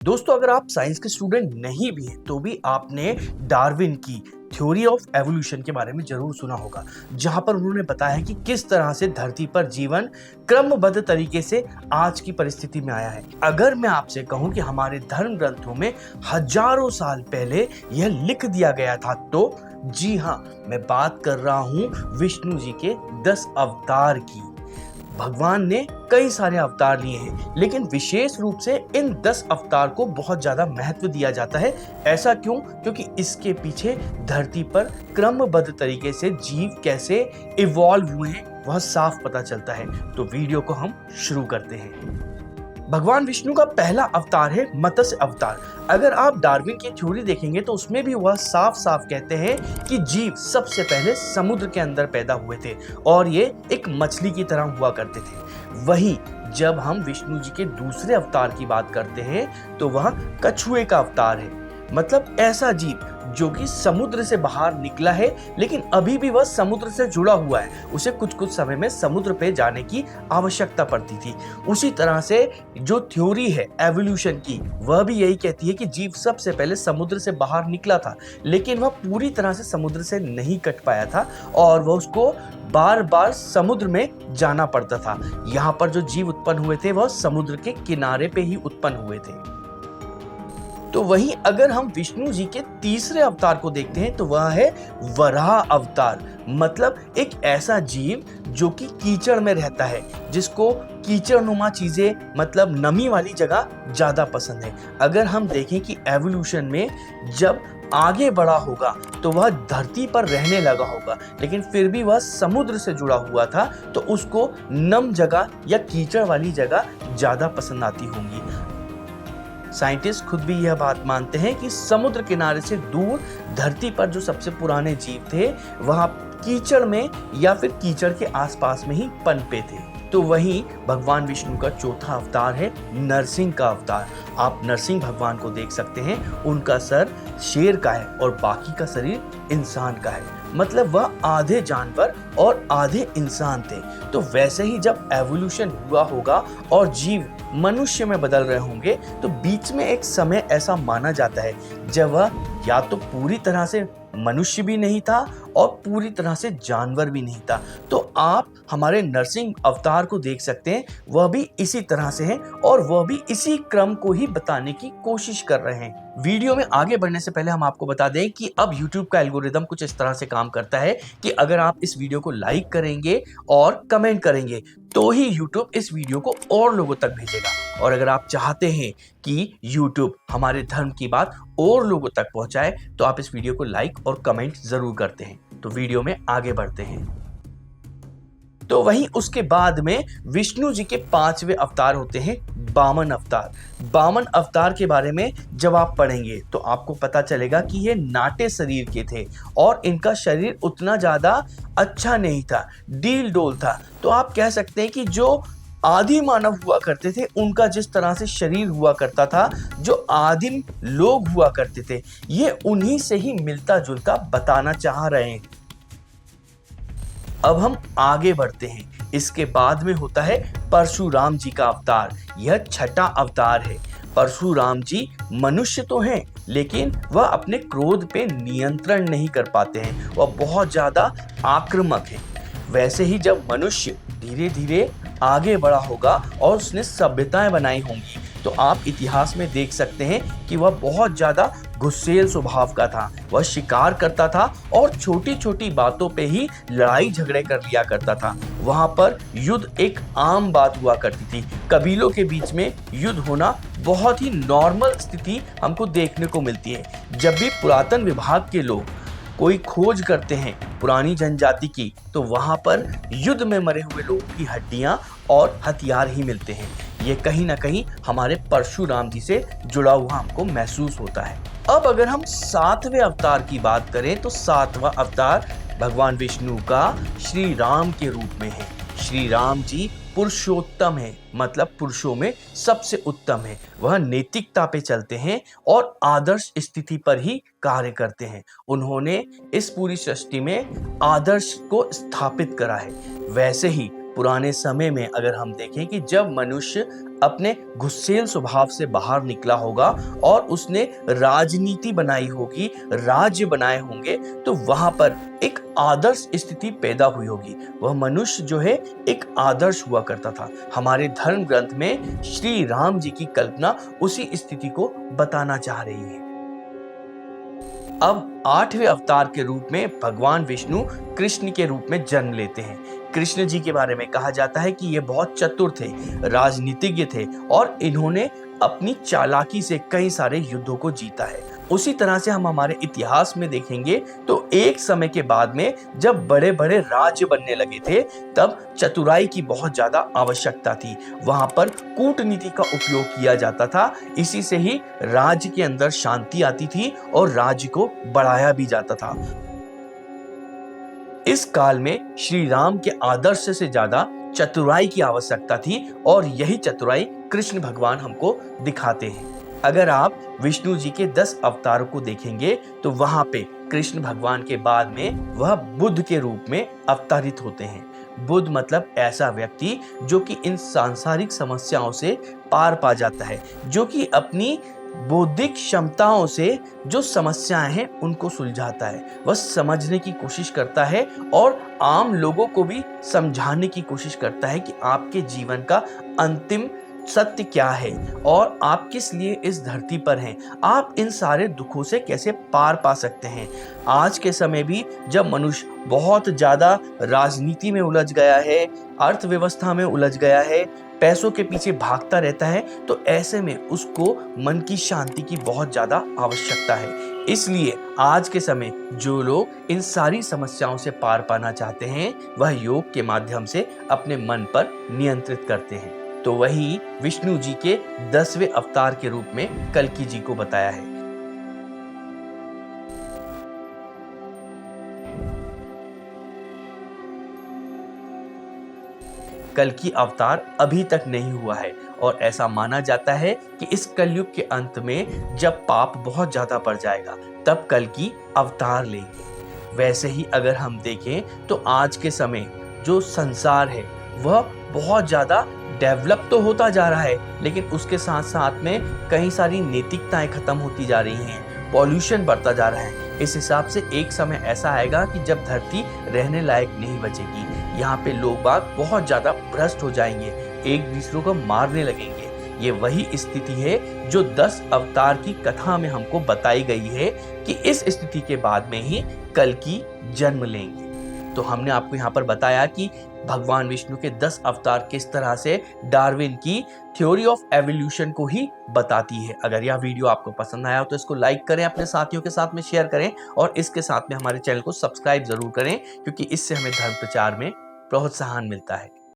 दोस्तों, अगर आप साइंस के स्टूडेंट नहीं भी हैं तो भी आपने डार्विन की थ्योरी ऑफ एवोल्यूशन के बारे में जरूर सुना होगा, जहां पर उन्होंने बताया कि किस तरह से धरती पर जीवन क्रमबद्ध तरीके से आज की परिस्थिति में आया है। अगर मैं आपसे कहूं कि हमारे धर्म ग्रंथों में हजारों साल पहले यह लिख दिया गया था, तो जी हाँ, मैं बात कर रहा हूं विष्णु जी के 10 अवतार की। भगवान ने कई सारे अवतार लिए हैं, लेकिन विशेष रूप से इन 10 अवतार को बहुत ज्यादा महत्व दिया जाता है। ऐसा क्यों? क्योंकि इसके पीछे धरती पर क्रमबद्ध तरीके से जीव कैसे इवॉल्व हुए हैं वह साफ पता चलता है। तो वीडियो को हम शुरू करते हैं। भगवान विष्णु का पहला अवतार है मत्स्य अवतार। अगर आप डार्विन की थ्योरी देखेंगे तो उसमें भी वह साफ साफ कहते हैं कि जीव सबसे पहले समुद्र के अंदर पैदा हुए थे और ये एक मछली की तरह हुआ करते थे। वहीं जब हम विष्णु जी के दूसरे अवतार की बात करते हैं तो वह कछुए का अवतार है। मतलब ऐसा जीव जो कि समुद्र से बाहर निकला है, लेकिन अभी भी वह समुद्र से जुड़ा हुआ है। उसे कुछ कुछ समय में समुद्र पे जाने की आवश्यकता पड़ती थी। उसी तरह से जो थ्योरी है एवोल्यूशन की, वह भी यही कहती है कि जीव सबसे पहले समुद्र से बाहर निकला था, लेकिन वह पूरी तरह से समुद्र से नहीं कट पाया था और वह उसको बार बार समुद्र में जाना पड़ता था। यहाँ पर जो जीव उत्पन्न हुए थे वह समुद्र के किनारे पे ही उत्पन्न हुए थे। तो वहीं अगर हम विष्णु जी के तीसरे अवतार को देखते हैं तो वह है वराह अवतार। मतलब एक ऐसा जीव जो कि कीचड़ में रहता है, जिसको कीचड़नुमा चीजें मतलब नमी वाली जगह ज्यादा पसंद है। अगर हम देखें कि एवोल्यूशन में जब आगे बढ़ा होगा तो वह धरती पर रहने लगा होगा, लेकिन फिर भी वह समुद्र से जुड़ा हुआ था, तो उसको नम जगह या कीचड़ वाली जगह ज्यादा पसंद आती होंगी। साइंटिस्ट खुद भी यह बात मानते हैं कि समुद्र किनारे से दूर धरती पर जो सबसे पुराने जीव थे वह कीचड़ में या फिर कीचड़ के आसपास में ही पनपे थे। तो वहीं भगवान विष्णु का चौथा अवतार है नरसिंह का अवतार। आप नरसिंह भगवान को देख सकते हैं, उनका सर शेर का है और बाकी का शरीर इंसान का है। मतलब वह आधे जानवर और आधे इंसान थे। तो वैसे ही जब एवोल्यूशन हुआ होगा और जीव मनुष्य में बदल रहे होंगे, तो बीच में एक समय ऐसा माना जाता है जब वह या तो पूरी तरह से मनुष्य भी नहीं था और पूरी तरह से जानवर भी नहीं था। तो आप हमारे नरसिंह अवतार को देख सकते हैं, वह भी इसी तरह से है और वह भी इसी क्रम को ही बताने की कोशिश कर रहे हैं। वीडियो में आगे बढ़ने से पहले हम आपको बता दें कि अब YouTube का एल्गोरिदम कुछ इस तरह से काम करता है कि अगर आप इस वीडियो को लाइक करेंगे और कमेंट करेंगे तो ही YouTube इस वीडियो को और लोगों तक भेजेगा। और अगर आप चाहते हैं कि YouTube हमारे धर्म की बात और लोगों तक पहुंचाए तो आप इस वीडियो को लाइक और कमेंट जरूर करते हैं। तो वीडियो में आगे बढ़ते हैं। तो वहीं उसके बाद में विष्णु जी के 5वें अवतार होते हैं वामन अवतार। वामन अवतार के बारे में जब आप पढ़ेंगे तो आपको पता चलेगा कि ये नाटे शरीर के थे और इनका शरीर उतना ज्यादा अच्छा नहीं था, डील डोल था। तो आप कह सकते हैं कि जो आदि मानव हुआ करते थे उनका जिस तरह से शरीर हुआ करता था, जो आदिम लोग हुआ करते थे, ये उन्हीं से ही मिलता जुलता बताना चाह रहे हैं। अब हम आगे बढ़ते हैं। इसके बाद में होता है परशुराम जी का अवतार। यह छठा अवतार है। परशुराम जी मनुष्य तो हैं, लेकिन वह अपने क्रोध पे नियंत्रण नहीं कर पाते हैं, वह बहुत ज्यादा आक्रामक है। वैसे ही जब मनुष्य धीरे धीरे आगे बढ़ा होगा और उसने सभ्यताएं बनाई होंगी, तो आप इतिहास में देख सकते हैं कि वह बहुत ज्यादा गुस्सेल स्वभाव का था। वह शिकार करता था और छोटी छोटी बातों पे ही लड़ाई झगड़े कर लिया करता था। वहां पर युद्ध एक आम बात हुआ करती थी। कबीलों के बीच में युद्ध होना बहुत ही नॉर्मल स्थिति हमको देखने को मिलती है। जब भी पुरातन विभाग के लोग कोई खोज करते हैं पुरानी जनजाति की, तो वहां पर युद्ध में मरे हुए लोगों की हड्डियां और हथियार ही मिलते हैं। ये कहीं ना कहीं हमारे परशुराम जी से जुड़ा हुआ हमको महसूस होता है। अब अगर हम 7वें अवतार की बात करें तो 7वां अवतार भगवान विष्णु का श्री राम के रूप में है। श्री राम जी पुरुषोत्तम है, मतलब पुरुषों में सबसे उत्तम है। वह नैतिकता पे चलते हैं और आदर्श स्थिति पर ही कार्य करते हैं। उन्होंने इस पूरी सृष्टि में आदर्श को स्थापित करा है। वैसे ही पुराने समय में अगर हम देखें कि जब मनुष्य अपने गुस्सेल स्वभाव से बाहर निकला होगा और उसने राजनीति बनाई होगी, राज्य बनाए होंगे, तो वहां पर एक आदर्श स्थिति पैदा हुई होगी। वह मनुष्य जो है एक आदर्श हुआ करता था। हमारे धर्म ग्रंथ में श्री राम जी की कल्पना उसी स्थिति को बताना चाह रही है। अब 8वें अवतार के रूप में भगवान विष्णु कृष्ण के रूप में जन्म लेते हैं। कृष्ण जी के बारे में कहा जाता है कि ये बहुत चतुर थे, राजनीतिज्ञ थे और इन्होंने अपनी चालाकी से कई सारे युद्धों को जीता है। उसी तरह से हम हमारे इतिहास में देखेंगे तो एक समय के बाद में जब बड़े बड़े राज्य बनने लगे थे, तब चतुराई की बहुत ज्यादा आवश्यकता थी। वहां पर कूटनीति का उपयोग किया जाता था। इसी से ही राज्य के अंदर शांति आती थी और राज्य को बढ़ाया भी जाता था। इस काल में श्री राम के आदर्श से ज्यादा चतुराई की आवश्यकता थी और यही चतुराई कृष्ण भगवान हमको दिखाते हैं। अगर आप विष्णु जी के 10 अवतारों को देखेंगे तो वहां पे कृष्ण भगवान के बाद में वह बुद्ध के रूप में अवतरित होते हैं। बुद्ध मतलब ऐसा व्यक्ति जो कि इन सांसारिक समस्याओं से पार पा जाता है, जो कि अपनी बौद्धिक क्षमताओं से जो समस्याएं हैं उनको सुलझाता है। वह समझने की कोशिश करता है और आम लोगों को भी समझाने की कोशिश करता है कि आपके जीवन का अंतिम सत्य क्या है और आप किस लिए इस धरती पर हैं, आप इन सारे दुखों से कैसे पार पा सकते हैं। आज के समय भी जब मनुष्य बहुत ज्यादा राजनीति में उलझ गया है, अर्थव्यवस्था में उलझ गया है, पैसों के पीछे भागता रहता है, तो ऐसे में उसको मन की शांति की बहुत ज्यादा आवश्यकता है। इसलिए आज के समय जो लोग इन सारी समस्याओं से पार पाना चाहते हैं, वह योग के माध्यम से अपने मन पर नियंत्रित करते हैं। तो वही विष्णु जी के 10वें अवतार के रूप में कल्कि जी को बताया है। कल्कि अवतार अभी तक नहीं हुआ है और ऐसा माना जाता है कि इस कलयुग के अंत में जब पाप बहुत ज्यादा बढ़ जाएगा तब कल्कि अवतार लेंगे। वैसे ही अगर हम देखें तो आज के समय जो संसार है वह बहुत ज्यादा डेवलप तो होता जा रहा है, लेकिन उसके साथ साथ में कई सारी नैतिकताएं खत्म होती जा रही हैं, पॉल्यूशन बढ़ता जा रहा है। इस हिसाब से एक समय ऐसा आएगा कि जब धरती रहने लायक नहीं बचेगी। यहाँ पे लोग बाग बहुत ज्यादा भ्रष्ट हो जाएंगे, एक दूसरों को मारने लगेंगे। ये वही स्थिति है जो 10 अवतार की कथा में हमको बताई गई है कि इस स्थिति के बाद में ही कल्कि जन्म लेंगे। तो हमने आपको यहाँ पर बताया कि भगवान विष्णु के 10 अवतार किस तरह से डार्विन की थ्योरी ऑफ एवोल्यूशन को ही बताती है। अगर यह वीडियो आपको पसंद आया हो तो इसको लाइक करें, अपने साथियों के साथ में शेयर करें और इसके साथ में हमारे चैनल को सब्सक्राइब जरूर करें, क्योंकि इससे हमें धर्म प्रचार में प्रोत्साहन मिलता है।